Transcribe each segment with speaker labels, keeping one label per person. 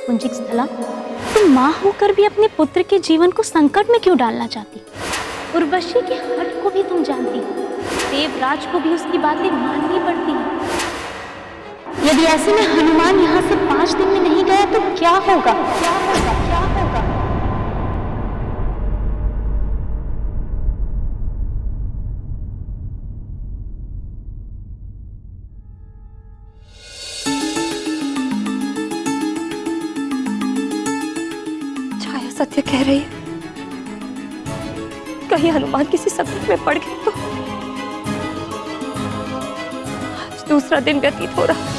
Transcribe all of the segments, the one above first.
Speaker 1: पुंजिक स्थला, तुम माँ होकर भी अपने पुत्र के जीवन को संकट में क्यों डालना चाहती? उर्वशी के हठ को भी तुम जानती हो, देवराज को भी उसकी बातें माननी पड़ती हैं। यदि ऐसे में हनुमान यहाँ से 5 दिन में नहीं गया तो क्या होगा? क्या होगा? क्या होगा?
Speaker 2: छाया सत्य कह रही है। कहीं हनुमान किसी संकट में पड़ गए तो। आज दूसरा दिन व्यतीत हो रहा।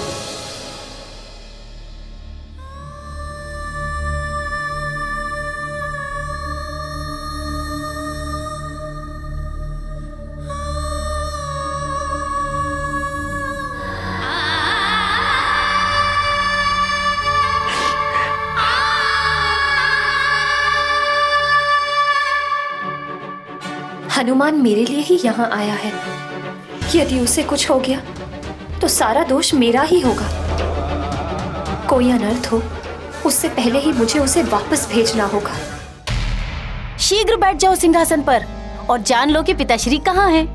Speaker 2: हनुमान मेरे लिए ही यहाँ आया है। यदि उसे कुछ हो गया तो सारा दोष मेरा ही होगा। कोई अनर्थ हो उससे पहले ही मुझे उसे वापस भेजना होगा।
Speaker 1: शीघ्र बैठ जाओ सिंहासन पर और जान लो कि पिताश्री कहाँ हैं।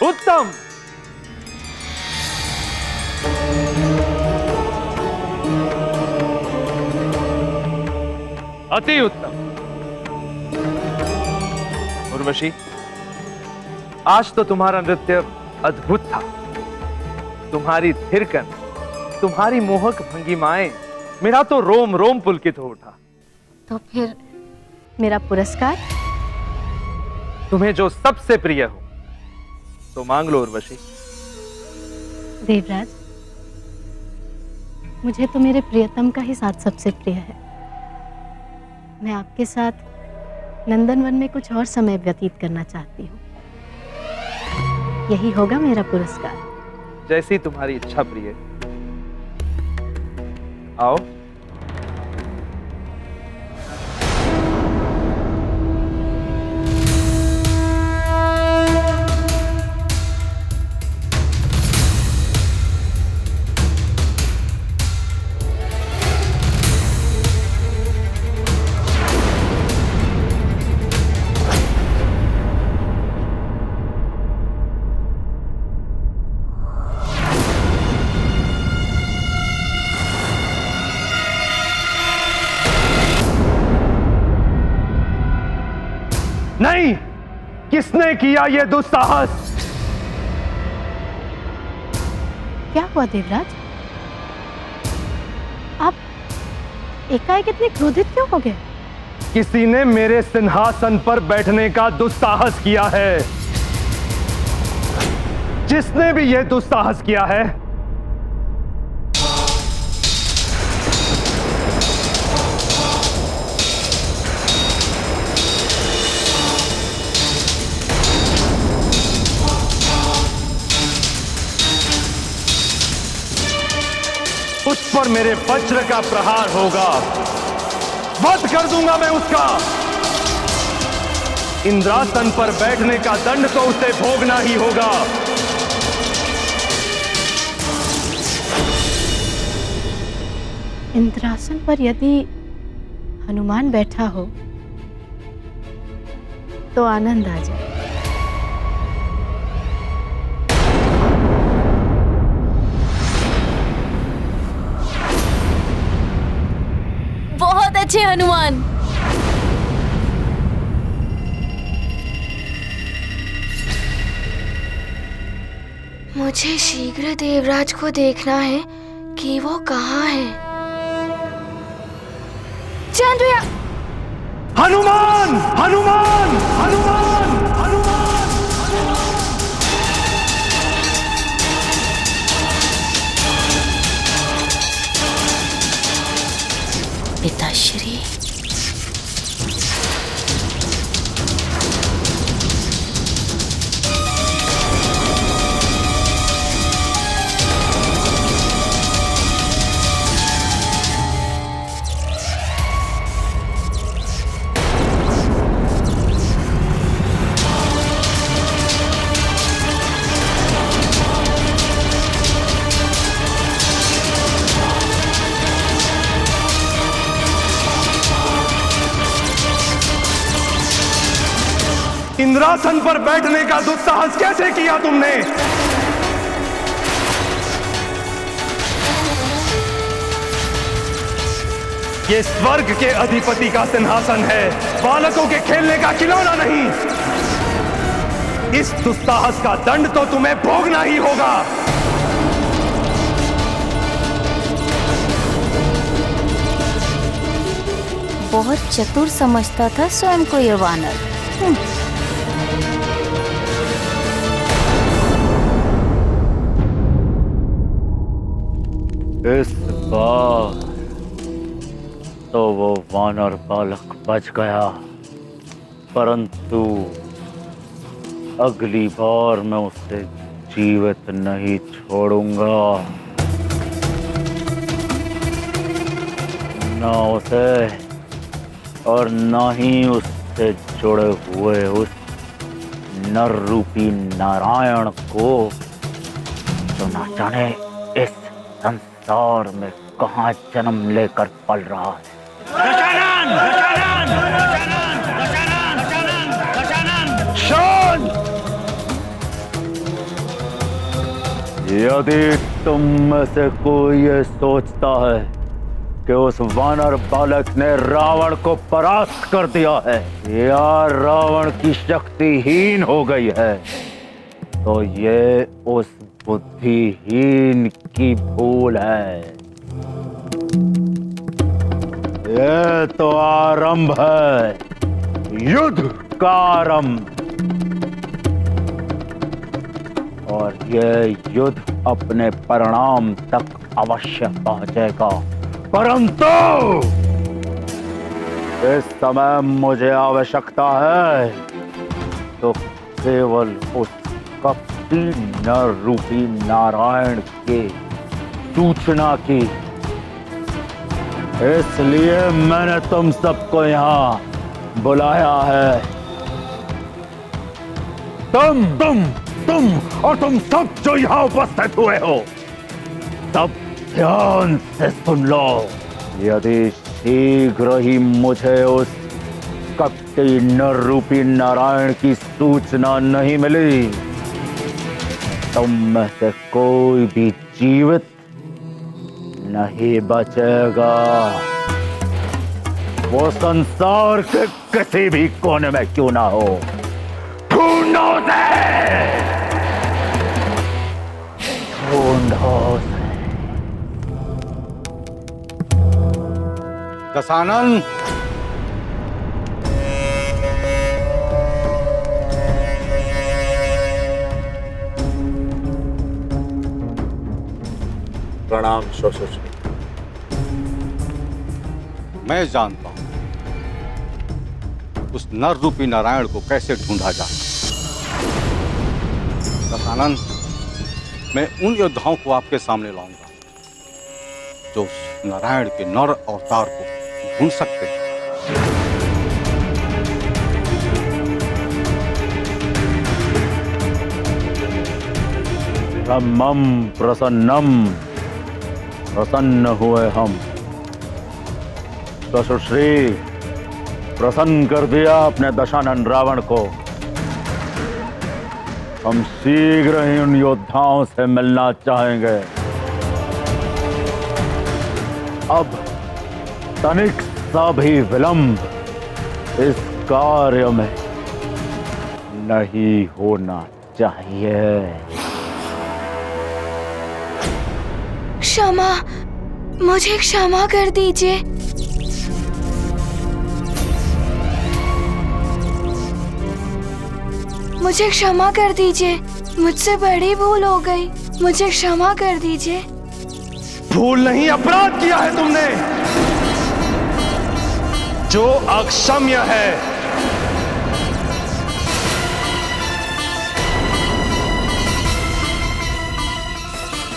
Speaker 3: उत्तम। अति उत्तम। उर्वशी, आज तो तुम्हारा नृत्य अद्भुत था। तुम्हारी थिरकन, तुम्हारी मोहक भंगिमाएं, मेरा तो रोम रोम पुलकित हो उठा।
Speaker 1: तो फिर मेरा पुरस्कार?
Speaker 3: तुम्हें जो सबसे प्रिय हो तो मांग लो उर्वशी।
Speaker 1: देवराज, मुझे तो मेरे प्रियतम का ही साथ सबसे प्रिय है। मैं आपके साथ नंदनवन में कुछ और समय व्यतीत करना चाहती हूँ। यही होगा मेरा पुरस्कार।
Speaker 3: जैसी तुम्हारी इच्छा प्रिय। आओ। नहीं, किसने किया यह दुस्साहस?
Speaker 1: क्या हुआ देवराज? आप एकाएक इतने क्रोधित क्यों हो गए?
Speaker 3: किसी ने मेरे सिंहासन पर बैठने का दुस्साहस किया है। जिसने भी यह दुस्साहस किया है, उस पर मेरे वज्र का प्रहार होगा। वध कर दूंगा मैं उसका। इंद्रासन पर बैठने का दंड तो उसे भोगना ही होगा।
Speaker 1: इंद्रासन पर यदि हनुमान बैठा हो तो आनंद आ जाए।
Speaker 4: पीछे हनुमान। मुझे शीघ्र देवराज को देखना है कि वो कहाँ है। चांद भैया।
Speaker 3: हनुमान हनुमान हनुमान हनुमान।
Speaker 4: पिताश्री,
Speaker 3: इंद्रासन पर बैठने का दुस्साहस कैसे किया तुमने? ये स्वर्ग के अधिपति का सिंहासन है, बालकों के खेलने का खिलौना नहीं। इस दुस्साहस का दंड तो तुम्हें भोगना ही होगा।
Speaker 4: बहुत चतुर समझता था स्वयं को ये वानर।
Speaker 5: इस बार तो वो वानर बालक बच गया, परंतु अगली बार मैं उसे जीवित नहीं छोड़ूंगा। न उसे और न ही उससे जुड़े हुए उस नर रूपी नारायण को, जो ना जाने इस संसार में कहाँ जन्म लेकर पल रहा है। शांत! यदि तुम में से कोई ये सोचता है कि उस वानर बालक ने रावण को परास्त कर दिया है या रावण की शक्तिहीन हो गई है, तो ये उस बुद्धिहीन की भूल है। ये तो आरंभ है, युद्ध का आरंभ, और ये युद्ध अपने परिणाम तक अवश्य पहुंचेगा। परंतु इस समय मुझे आवश्यकता है तो केवल उस कपटी नर रूपी नारायण के सूचना की। इसलिए मैंने तुम सबको यहाँ बुलाया है। तुम और तुम सब जो यहाँ उपस्थित हुए हो, सब ध्यान से सुन लो। यदि शीघ्र ही मुझे उस कपटी नर रूपी नारायण की सूचना नहीं मिली, तुम में से कोई भी जीवित नहीं बचेगा। वो संसार के किसी भी कोने में क्यों ना हो, ढूंढो उसे, ढूंढो उसे।
Speaker 6: दशानन,
Speaker 7: प्रणाम श्वशुर।
Speaker 6: मैं जानता हूं उस नर रूपी नारायण को कैसे ढूंढा जाए। दशानन, मैं उन योद्धाओं को आपके सामने लाऊंगा जो उस नारायण के नर अवतार को ढूंढ सकते हैं।
Speaker 5: ब्रह्मम प्रसन्नम, प्रसन्न हुए हम। श्री प्रसन्न कर दिया अपने दशानन रावण को। हम शीघ्र ही उन योद्धाओं से मिलना चाहेंगे। अब तनिक सा भी विलंब इस कार्य में नहीं होना चाहिए।
Speaker 4: क्षमा, मुझे क्षमा कर दीजिए। मुझे क्षमा कर दीजिए, मुझसे बड़ी भूल हो गई, मुझे क्षमा कर दीजिए।
Speaker 3: भूल नहीं, अपराध किया है तुमने, जो अक्षम्य है।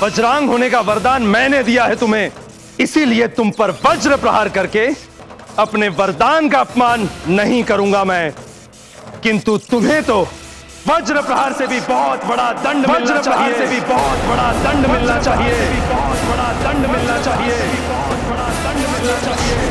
Speaker 3: वज्रांग होने का वरदान मैंने दिया है तुम्हें, इसीलिए तुम पर वज्र प्रहार करके अपने वरदान का अपमान नहीं करूंगा मैं। किंतु तुम्हें तो वज्र प्रहार से भी बहुत बड़ा दंड मिलना चाहिए, से भी बहुत बड़ा दंड मिलना चाहिए, बहुत बड़ा दंड मिलना चाहिए, बहुत बड़ा दंड मिलना चाहिए।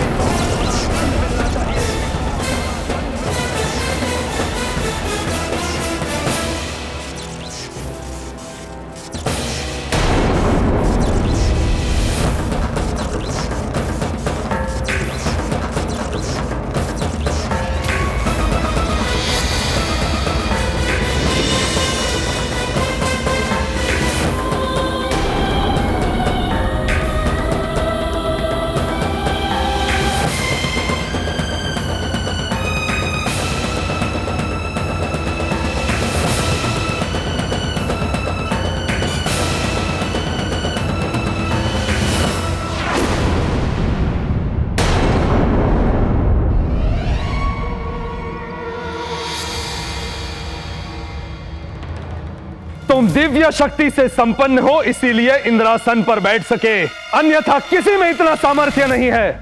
Speaker 3: तुम दिव्य शक्ति से संपन्न हो, इसीलिए इंद्रासन पर बैठ सके, अन्यथा किसी में इतना सामर्थ्य नहीं है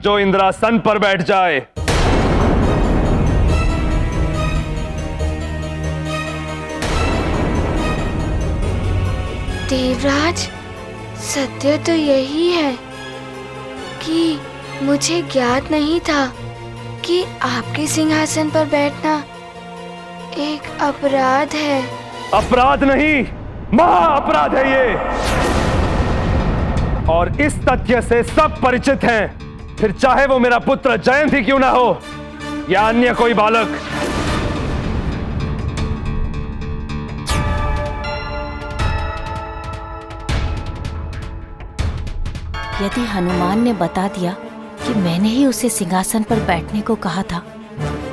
Speaker 3: जो इंद्रासन पर बैठ जाए।
Speaker 4: देवराज, सत्य तो यही है कि मुझे ज्ञात नहीं था कि आपके सिंहासन पर बैठना एक अपराध है।
Speaker 3: अपराध नहीं, महा अपराध है ये, और इस तथ्य से सब परिचित हैं, फिर चाहे वो मेरा पुत्र जयंत ही क्यों ना हो या अन्य कोई बालक।
Speaker 8: यदि हनुमान ने बता दिया कि मैंने ही उसे सिंहासन पर बैठने को कहा था,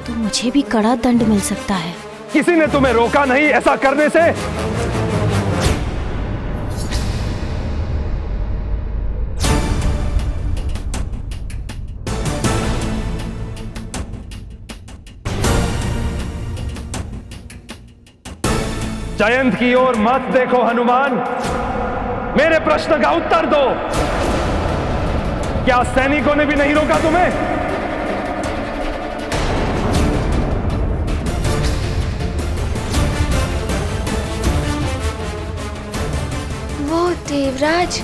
Speaker 8: तो मुझे भी कड़ा दंड मिल सकता है।
Speaker 3: किसी ने तुम्हें रोका नहीं ऐसा करने से? जयंत की ओर मत देखो हनुमान, मेरे प्रश्न का उत्तर दो। क्या सैनिकों ने भी नहीं रोका तुम्हें?
Speaker 4: देवराज,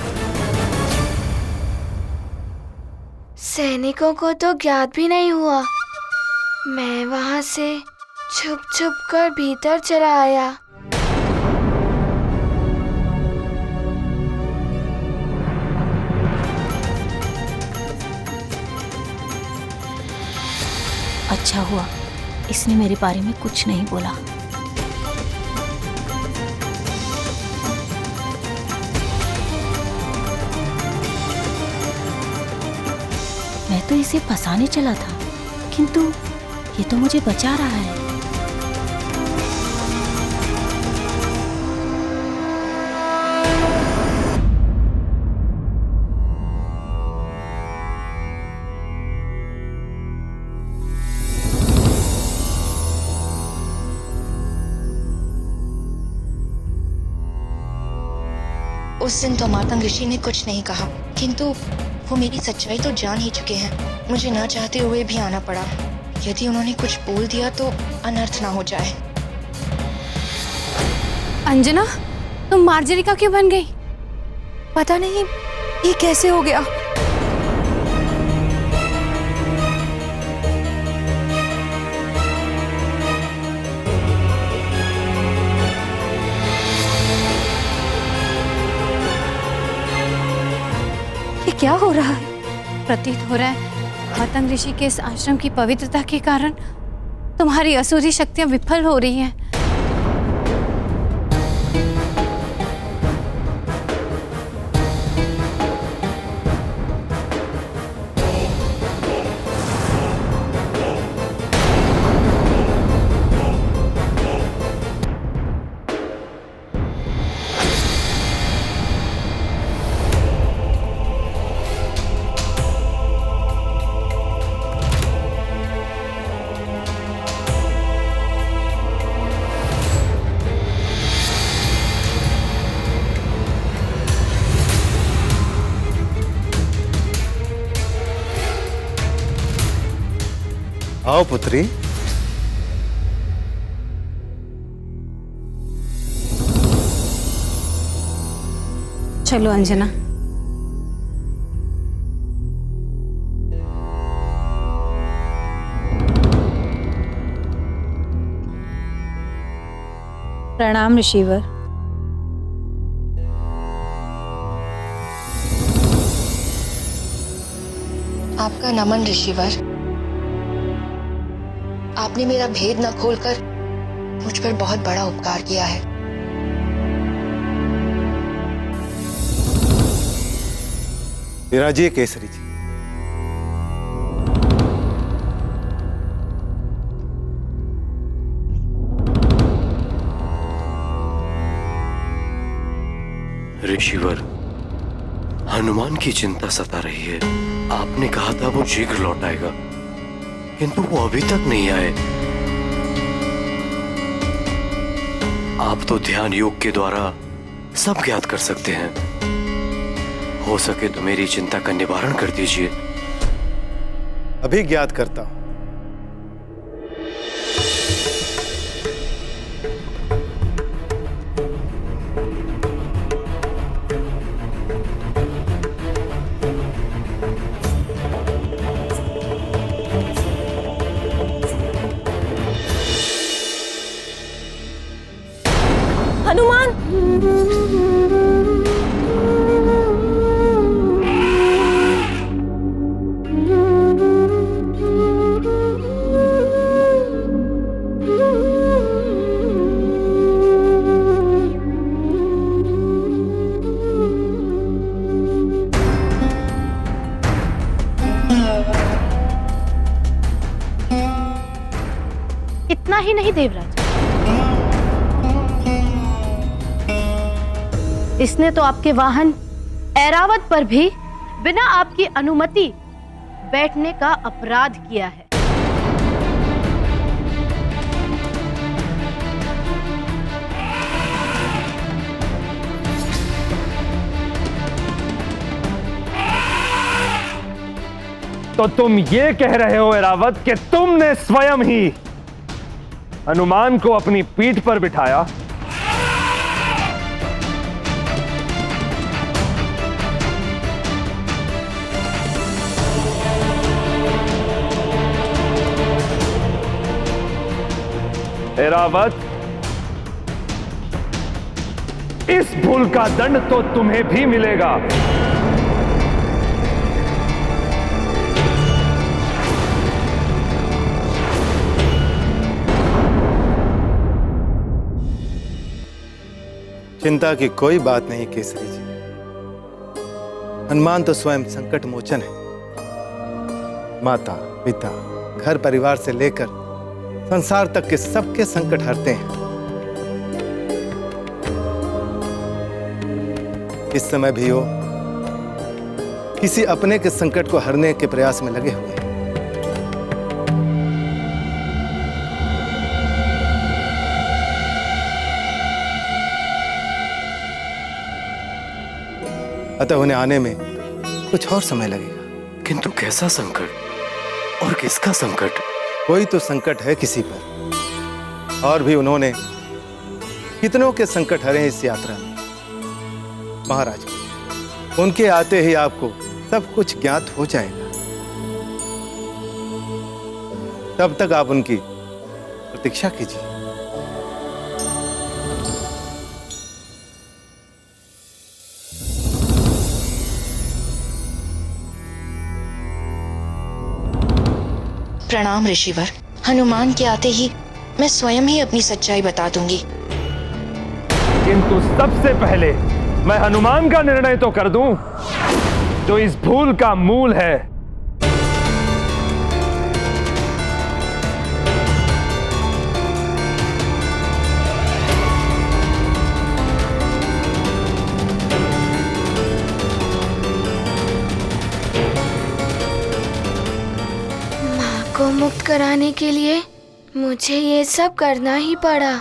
Speaker 4: सैनिकों को तो ज्ञात भी नहीं हुआ। मैं वहां से छुप छुप कर भीतर चला आया।
Speaker 8: अच्छा हुआ इसने मेरे बारे में कुछ नहीं बोला। मैं तो इसे फंसाने चला था, किंतु ये तो मुझे बचा रहा है।
Speaker 9: उस दिन तो मातंग ऋषि ने कुछ नहीं कहा, किंतु वो मेरी सच्चाई तो जान ही चुके हैं। मुझे ना चाहते हुए भी आना पड़ा। यदि उन्होंने कुछ बोल दिया तो अनर्थ ना हो जाए।
Speaker 10: अंजना, तुम मार्जरी का क्यों बन गई? पता नहीं ये कैसे हो गया।
Speaker 2: ये क्या हो रहा है?
Speaker 10: प्रतीत हो रहा है मातंग ऋषि के इस आश्रम की पवित्रता के कारण तुम्हारी असुरी शक्तियां विफल हो रही हैं।
Speaker 6: आओ पुत्री।
Speaker 10: चलो अंजना। प्रणाम ऋषिवर।
Speaker 9: आपका नमन ऋषिवर। आपने मेरा भेद न खोलकर मुझ पर बहुत बड़ा उपकार किया है।
Speaker 6: विराजिए केसरी जी।
Speaker 11: ऋषिवर, हनुमान की चिंता सता रही है। आपने कहा था वो शीघ्र लौट आएगा, किंतु वो अभी तक नहीं आए। आप तो ध्यान योग के द्वारा सब ज्ञात कर सकते हैं। हो सके तो मेरी चिंता का निवारण कर दीजिए।
Speaker 6: अभी ज्ञात करता हूं।
Speaker 8: हनुमान!
Speaker 1: इतना ही नहीं देवराज, इसने तो आपके वाहन ऐरावत पर भी बिना आपकी अनुमति बैठने का अपराध किया है।
Speaker 3: तो तुम ये कह रहे हो ऐरावत कि तुमने स्वयं ही हनुमान को अपनी पीठ पर बिठाया? ऐरावत, इस भूल का दंड तो तुम्हें भी मिलेगा।
Speaker 6: चिंता की कोई बात नहीं केसरी जी। हनुमान तो स्वयं संकट मोचन है। माता, पिता, घर परिवार से लेकर संसार तक के सबके संकट हरते हैं। इस समय भी वो किसी अपने के संकट को हरने के प्रयास में लगे हुए हैं। अतः उन्हें आने में कुछ और समय लगेगा।
Speaker 11: किंतु कैसा संकट और किसका संकट?
Speaker 6: कोई तो संकट है किसी पर, और भी उन्होंने कितनों के संकट हरे इस यात्रा में। महाराज, उनके आते ही आपको सब कुछ ज्ञात हो जाएगा। तब तक आप उनकी प्रतीक्षा कीजिए।
Speaker 9: प्रणाम ऋषिवर। हनुमान के आते ही मैं स्वयं ही अपनी सच्चाई बता दूंगी।
Speaker 3: किंतु सबसे पहले मैं हनुमान का निर्णय तो कर दूं, जो इस भूल का मूल है।
Speaker 4: माँ को मुक्त कराने के लिए मुझे ये सब करना ही पड़ा,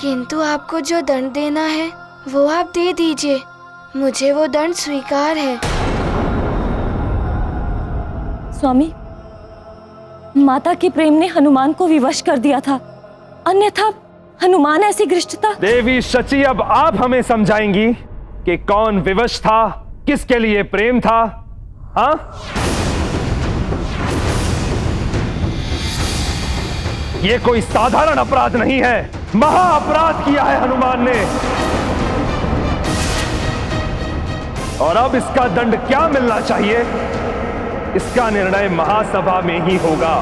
Speaker 4: किंतु आपको जो दंड देना है वो आप दे दीजिए। मुझे वो दंड स्वीकार है।
Speaker 8: स्वामी, माता के प्रेम ने हनुमान को विवश कर दिया था, अन्यथा हनुमान ऐसी घृष्टता।
Speaker 3: देवी शची, अब आप हमें समझाएंगी कि कौन विवश था, किसके लिए प्रेम था? हाँ, ये कोई साधारण अपराध नहीं है, महा अपराध किया है हनुमान ने। और अब इसका दंड क्या मिलना चाहिए, इसका निर्णय महासभा में ही होगा।